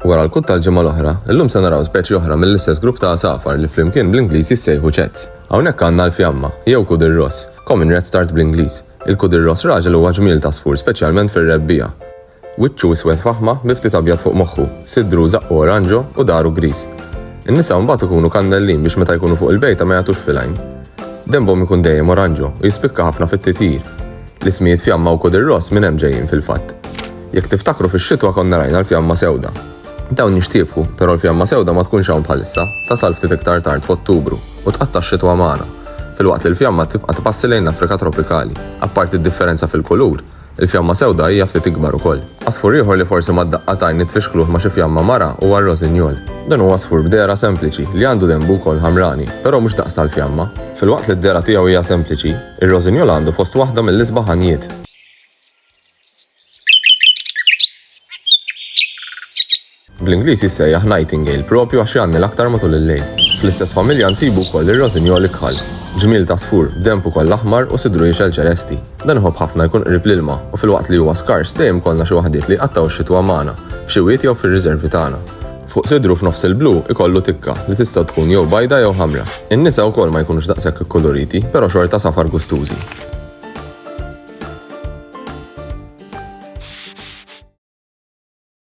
Wara l-kut tal-ġimgħa l-oħra, illum se naraw speċi oħra mill-istess grupp ta' safar li flimkien bl-Ingliż jissejħu ċets. Hawnhekk għandna l-fjamma, jew kudir ross, common red start bl-Ingliż. Il-kudir ross raġel huwa ġmiel ta' sfur speċjalment fir-rebbija. Wiċċu iswed faħma biftit abjad fuq moħħu, sidru zaqqu oranġo u daru gris. In-nisa mbagħad ikunu kandellin biex meta jkunu fuq il-bejta ma jagħtux filgħajn. Dembhom ikun dejjem oranġo u jispikka ħafna fit-titir. L-ismijiet fjamma u kudir ross minn hemm ġejjin fil-fatt. Jekk tiftakru fix-xitwa konna rajna l-fjamma sewda. Dawn jixtiebħu, però l-fjamma sewda ma tkunx hawn bħalissa, tasal ftit iktar tard f'Ottubru u tqatta' x-xitwa magħna. Filwaqt li l-fjamma tibqa' tpassi lejn Afrika tropikali. Apparti d-differenza fil-kulur, il-fjamma sewda hija ftit ikbar ukoll. Asfur ieħor li forsi ma ddaqqatajn nitfixkluh ma' xi fjamma mara huwa r-rożinjol. Dan huwa asfur b'dera sempliċi li għandu denbu wkoll ħamrani, però mhux daqs tal-fjamma. Filwaqt li d-dera tiegħu hija sempliċi, ir-rożinjol għandu fost waħda mill-isba' ħanjiet. Bl-Ingliż jissejjaħ nightingale propju għax jgħanni l-aktar matul il-lejl. Fl-istess familja nsibu wkoll ir-rożinjol ikħal, ġmiel ta' sfur b'demp ukoll aħmar u sidru jixel ċelesti. Dan iħobb ħafna jkun qrib l-ilma u filwaqt li huwa skars dejjem kollna xi waħdiet li qattaw x-xitwa magħna, f'xi wiet jew fir-riservi tagħna. Fuq sidru f'nofs il-blu ikollu tikka li tista' tkun jew bajda jew ħamra. In-nisa wkoll ma jkunux daqshekk ikkoloriti, però xorta safar gustużi.